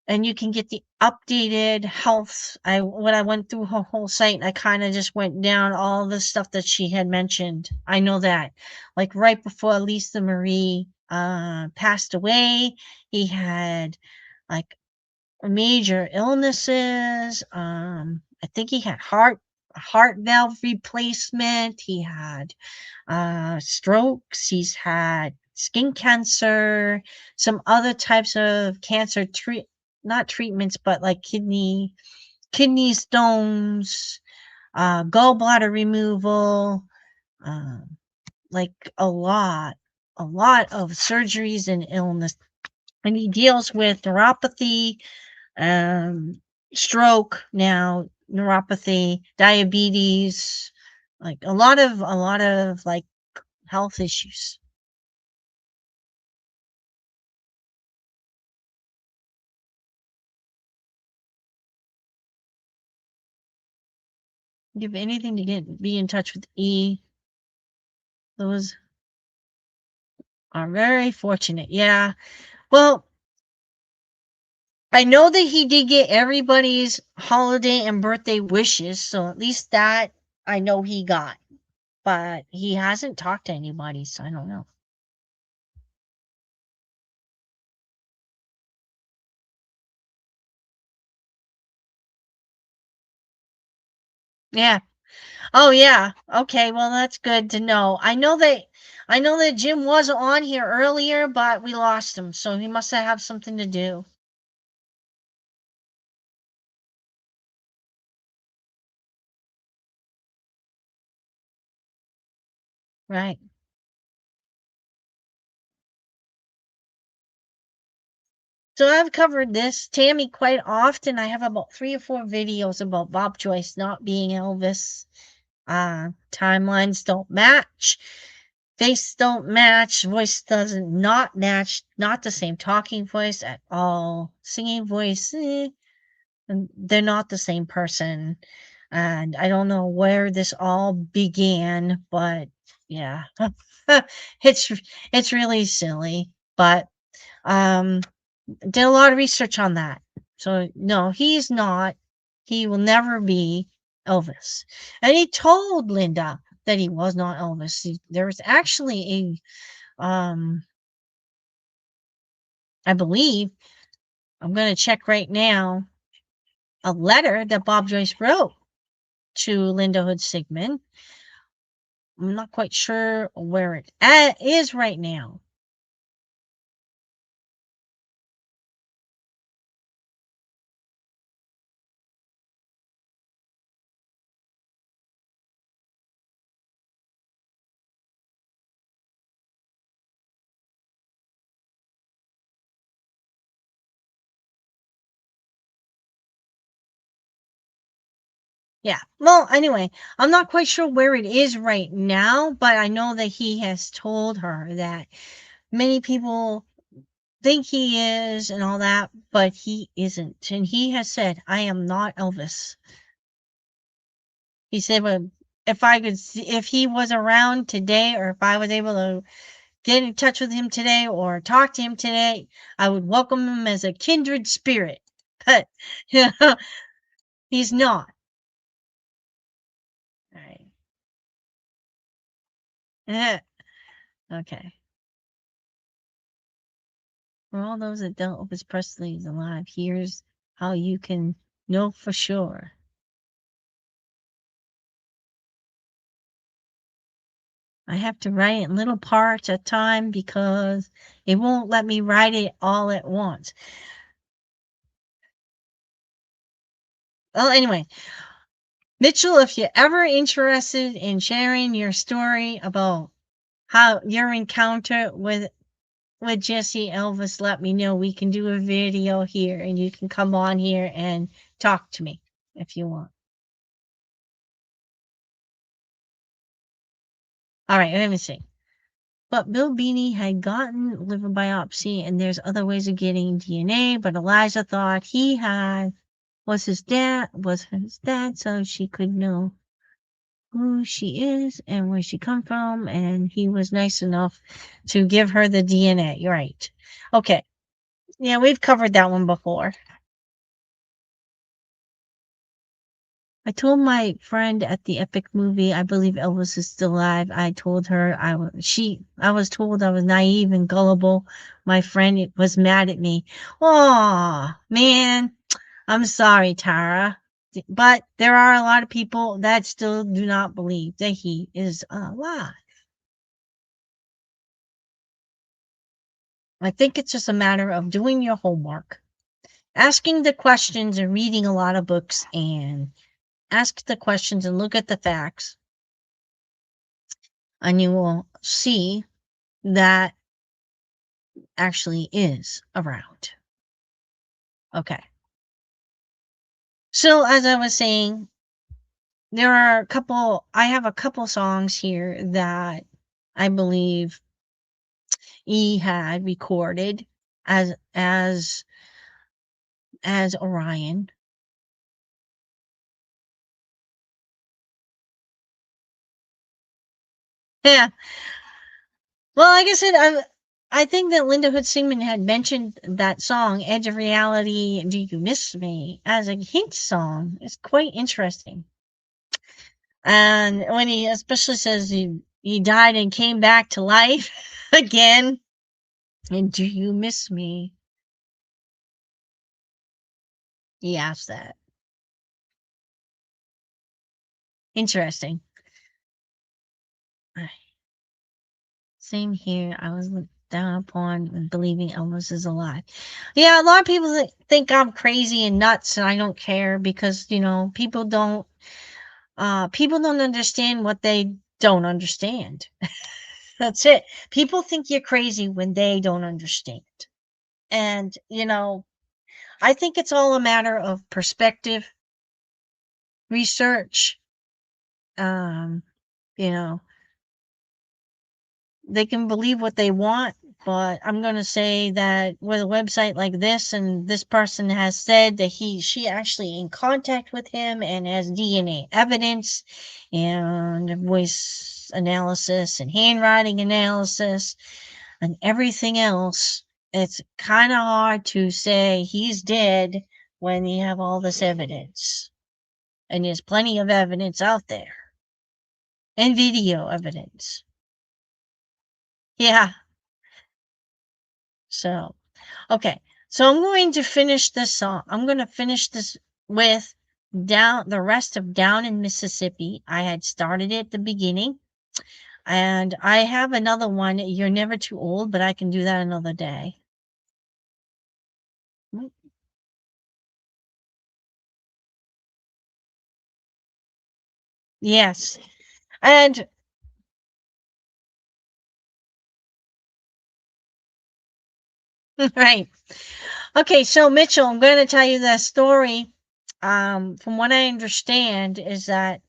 And you can get the updated health. When I went through her whole site, I kind of just went down all the stuff that she had mentioned. I know that, like right before Lisa Marie passed away, he had like major illnesses. I think he had heart valve replacement. He had strokes. He's had skin cancer, some other types of cancer not treatments, but like kidney stones, gallbladder removal, um, like a lot of surgeries and illness. And he deals with neuropathy, um, stroke now, neuropathy, diabetes, like a lot of like health issues. Do you have anything to be in touch with E? Those are very fortunate. Yeah. Well, I know that he did get everybody's holiday and birthday wishes, so at least that I know he got. But he hasn't talked to anybody, so I don't know. Yeah. Oh yeah. Okay, well that's good to know. I know that Jim was on here earlier, but we lost him, so he must have something to do. Right. So I've covered this Tammy quite often. I have about 3 or 4 videos about Bob Joyce not being Elvis. Timelines don't match. Face don't match. Voice doesn't not match. Not the same talking voice at all. Singing voice, and they're not the same person. And I don't know where this all began, but yeah, it's it's really silly. But um, did a lot of research on that. So no, he's not. He will never be Elvis. And he told Linda that he was not Elvis. There was actually a I believe I'm going to check right now a letter that Bob Joyce wrote to Linda Hood Sigmund. I'm not quite sure where it is right now. Yeah. Well, anyway, I'm not quite sure where it is right now, but I know that he has told her that many people think he is and all that, but he isn't. And he has said, I am not Elvis. He said, well, if I could see, if he was around today, or if I was able to get in touch with him today or talk to him today, I would welcome him as a kindred spirit. But yeah, he's not. All right. Okay. For all those that don't, Elvis Presley is alive, here's how you can know for sure. I have to write in little parts at time because it won't let me write it all at once. Well, anyway, Mitchell, if you're ever interested in sharing your story about how your encounter with Jesse Elvis, let me know. We can do a video here and you can come on here and talk to me if you want. All right, let me see. But Bill Beanie had gotten liver biopsy, and there's other ways of getting DNA, but Eliza thought he had was his dad, so she could know who she is and where she come from, and he was nice enough to give her the DNA. You're right. Okay. Yeah, we've covered that one before. I told my friend at the Epic movie, I believe Elvis is still alive. I told her I was told I was naive and gullible. My friend was mad at me. Oh, man, I'm sorry, Tara. But there are a lot of people that still do not believe that he is alive. I think it's just a matter of doing your homework, asking the questions and reading a lot of books and ask the questions and look at the facts, and you will see that actually is around. Okay. So as I was saying, I have a couple songs here that I believe he had recorded as Orion. Yeah. Well, like I said, I think that Linda Hood Singman had mentioned that song, Edge of Reality, Do You Miss Me, as a hint song. It's quite interesting. And when he especially says he died and came back to life again, and do you miss me? He asked that. Interesting. Same here. I was looked down upon and believing Elvis is alive. Yeah, a lot of people think I'm crazy and nuts, and I don't care because people don't understand what they don't understand. That's it. People think you're crazy when they don't understand. And I think it's all a matter of perspective, research. Um, you know, they can believe what they want, but I'm going to say that with a website like this, and this person has said that she actually in contact with him and has DNA evidence and voice analysis and handwriting analysis and everything else. It's kind of hard to say he's dead when you have all this evidence. And there's plenty of evidence out there. And video evidence. Yeah. So, okay. So I'm going to finish this song. I'm going to finish this with the rest of Down in Mississippi. I had started it at the beginning. And I have another one, You're Never Too Old, but I can do that another day. Yes. And right. Okay, so Mitchell, I'm going to tell you the story from what I understand is that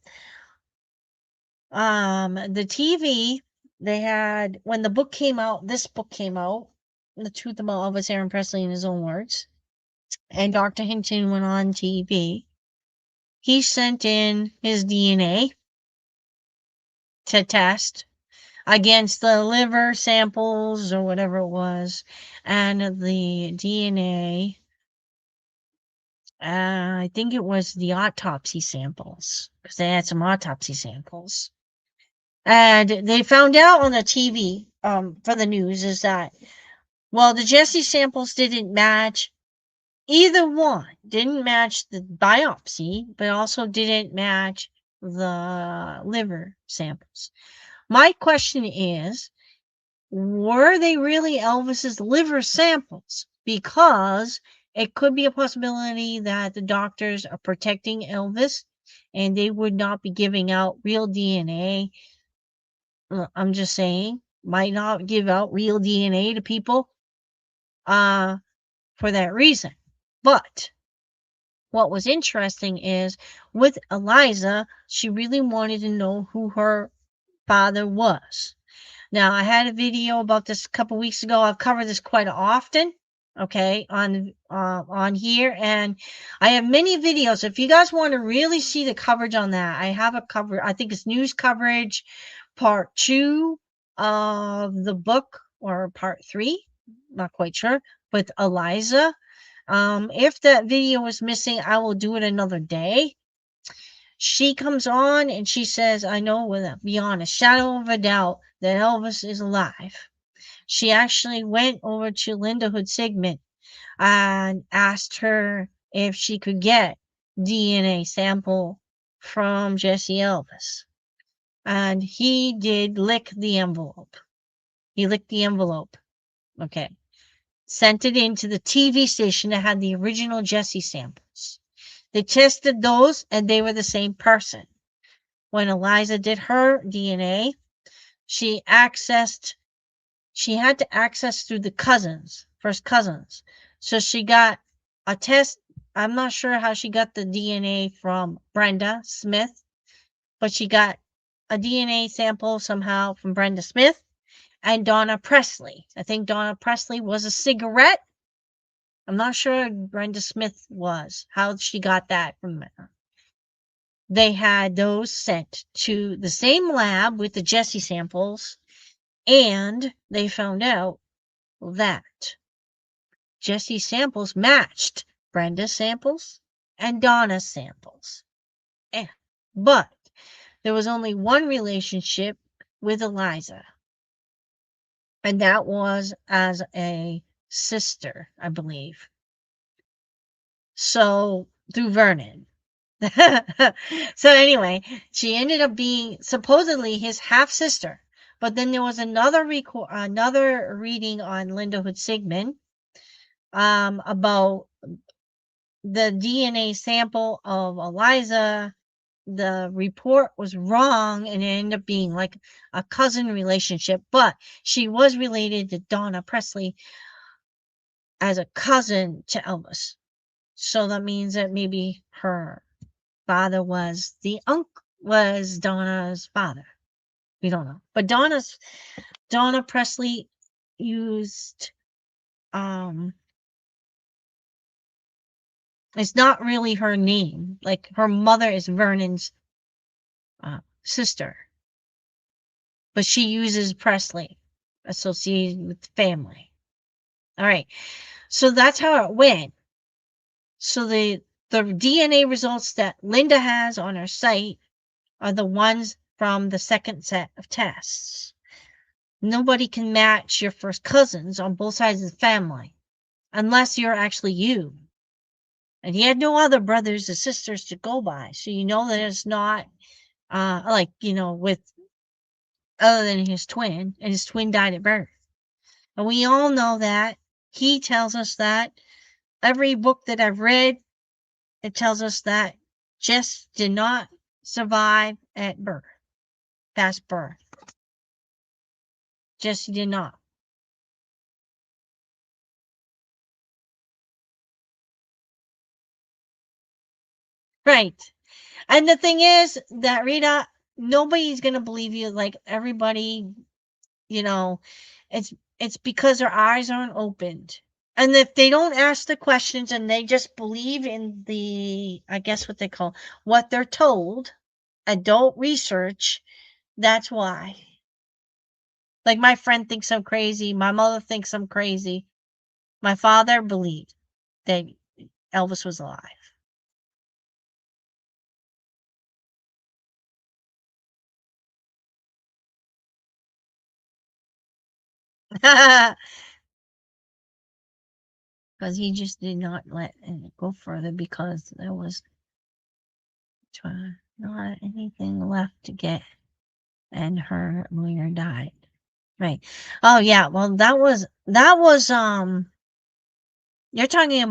the TV they had when the book came out, this book came out, The Truth About Elvis Aaron Presley in his own words, and Dr. Hinton went on TV. He sent in his DNA to test against the liver samples or whatever it was, and the DNA. I think it was the autopsy samples because they had some autopsy samples. And they found out on the TV for the news is that, well, the Jesse samples didn't match either one, didn't match the biopsy, but also didn't match the liver samples. My question is, were they really Elvis's liver samples? Because it could be a possibility that the doctors are protecting Elvis and they would not be giving out real DNA. I'm just saying, might not give out real DNA to people for that reason. But what was interesting is with Eliza, she really wanted to know who her father was. Now, I had a video about this a couple weeks ago. I've covered this quite often, okay, on here, and I have many videos. If you guys want to really see the coverage on that, I have a cover. I think it's news coverage, part 2 of the book, or part 3, not quite sure, with Eliza. If that video is missing, I will do it another day. She comes on and she says, I know beyond a shadow of a doubt that Elvis is alive. She actually went over to Linda Hood Sigmund and asked her if she could get DNA sample from Jesse Elvis. And he did lick the envelope. He licked the envelope. Okay. Sent it into the TV station that had the original Jesse samples. They tested those and they were the same person. When Eliza did her DNA, she had to access through the first cousins. So she got a test. I'm not sure how she got the DNA from Brenda Smith, but she got a DNA sample somehow from Brenda Smith and Donna Presley. I think Donna Presley was a cigarette. I'm not sure Brenda Smith was, how she got that from her. They had those sent to the same lab with the Jesse samples, and they found out that Jesse's samples matched Brenda's samples and Donna's samples. But there was only one relationship with Eliza, and that was as a sister, I believe. So, through Vernon. So anyway, she ended up being supposedly his half-sister. But then there was another reading on Linda Hood Sigmund about the DNA sample of Eliza. The report was wrong and it ended up being like a cousin relationship, but she was related to Donna Presley as a cousin to Elvis. So that means that maybe her father was Donna's father. We don't know. But Donna Presley used it's not really her name. Like her mother is Vernon's sister. But she uses Presley associated with the family. All right. So that's how it went. So the DNA results that Linda has on her site are the ones from the second set of tests. Nobody can match your first cousins on both sides of the family unless you're actually you. And he had no other brothers or sisters to go by. So you know that it's not with other than his twin, and his twin died at birth. And we all know that. He tells us that. Every book that I've read, it tells us that Jess did not survive at birth, past birth. Jesse did not. Right. And the thing is that, Rita, nobody's gonna believe you. Like everybody, you know, it's because their eyes aren't opened. And if they don't ask the questions and they just believe in the, I guess what they call what they're told and don't research, that's why. Like my friend thinks I'm crazy. My mother thinks I'm crazy. My father believed that Elvis was alive. Because he just did not let it go further because there was not anything left to get, and her lawyer died. Right. Oh yeah. Well, that was. You're talking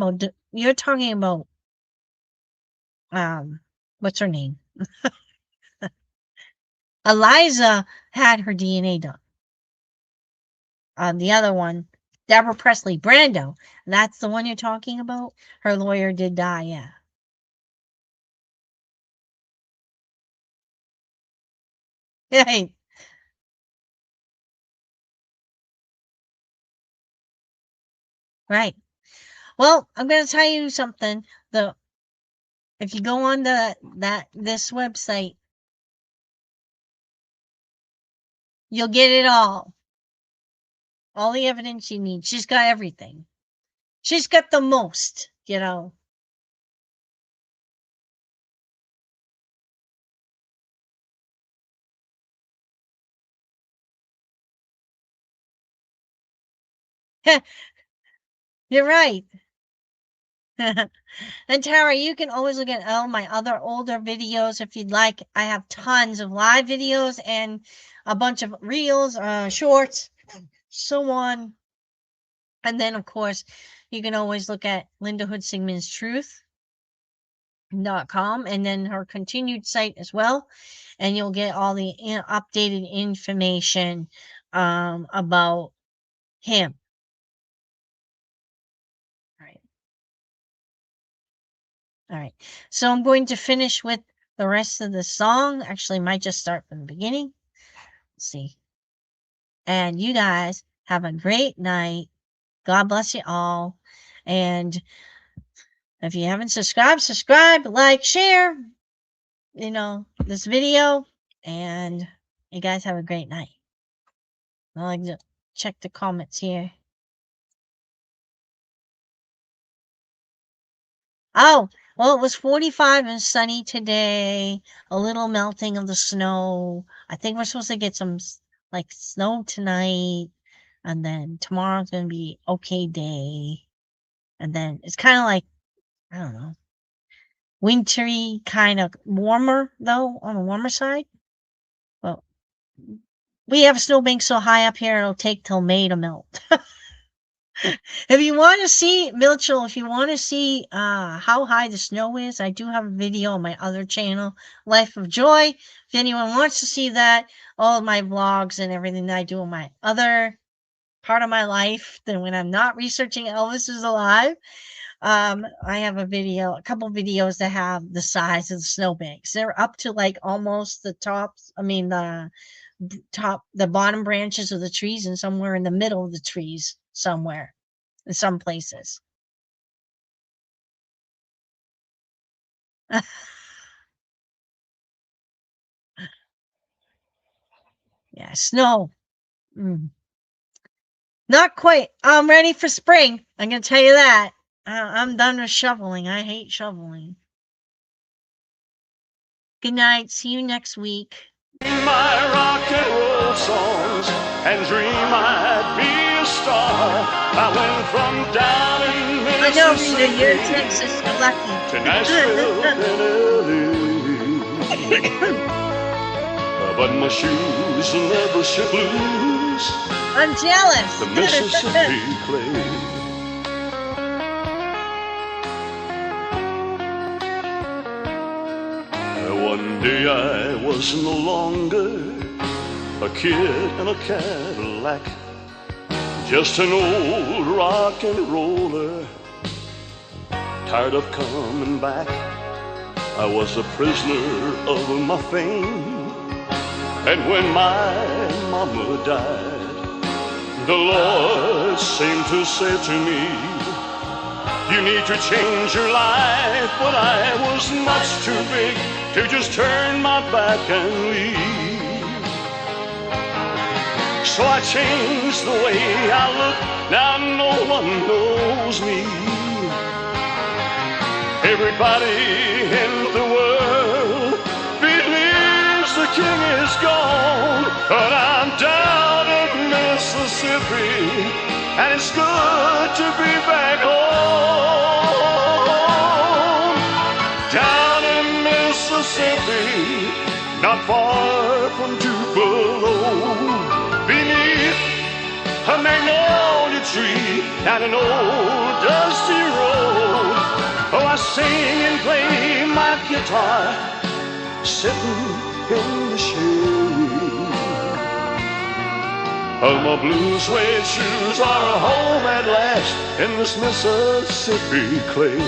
about um. What's her name? Eliza had her DNA done. The other one, Deborah Presley, Brando. That's the one you're talking about. Her lawyer did die. Yeah. Right. Right. Well, I'm gonna tell you something. The If you go on this website, you'll get it all. All the evidence you need. She's got everything. She's got the most, you know. You're right. And Tara, you can always look at all my other older videos if you'd like. I have tons of live videos and a bunch of reels, shorts, so on. And then, of course, you can always look at Linda Hood Sigmund's Truth.com and then her continued site as well. And you'll get all the updated information about him. All right. All right. So I'm going to finish with the rest of the song. Actually, might just start from the beginning. Let's see. And you guys have a great night. God bless you all. And if you haven't subscribe, like, share, this video. And you guys have a great night. I like to check the comments here. Oh, well, it was 45 and sunny today. A little melting of the snow. I think we're supposed to get some like snow tonight. And then tomorrow's going to be okay day. And then it's kind of like, I don't know, wintry, kind of warmer though, on the warmer side. Well, we have snowbanks so high up here, it'll take till May to melt. If you want to see, Mitchell, if you want to see how high the snow is, I do have a video on my other channel, Life of Joy. If anyone wants to see that, all of my vlogs and everything that I do in my other part of my life, then when I'm not researching Elvis is alive, I have a couple videos that have the size of the snowbanks. They're up to like almost the tops. I mean, the bottom branches of the trees, and somewhere in the middle of the trees, somewhere in some places. Yeah, snow. Mm. Not quite. I'm ready for spring. I'm gonna tell you that. I'm done with shoveling. I hate shoveling. Good night. See you next week. My rock and roll songs and dream I'd be a star. I went from down in I know, Rita, Mississippi you're in Texas. You're lucky. to Nashville, Tennessee. But my shoes never should blues I'm jealous. the Mississippi clay. One day I was no longer a kid in a Cadillac, just an old rock and roller, tired of coming back. I was a prisoner of my fame. And when my mama died, the Lord seemed to say to me, you need to change your life. But I was much too big to just turn my back and leave. So I changed the way I look. Now no one knows me. Everybody in the world believes the king is gone, but I'm down in Mississippi, and it's good to be back home. Down in Mississippi, not far from Tupelo, beneath a magnolia tree and an old dusty road. Oh, I sing and play my guitar, sitting in the shade. Oh, my blue suede shoes are home at last in this Mississippi clay.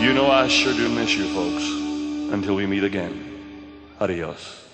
You know I sure do miss you folks. Until we meet again, adios.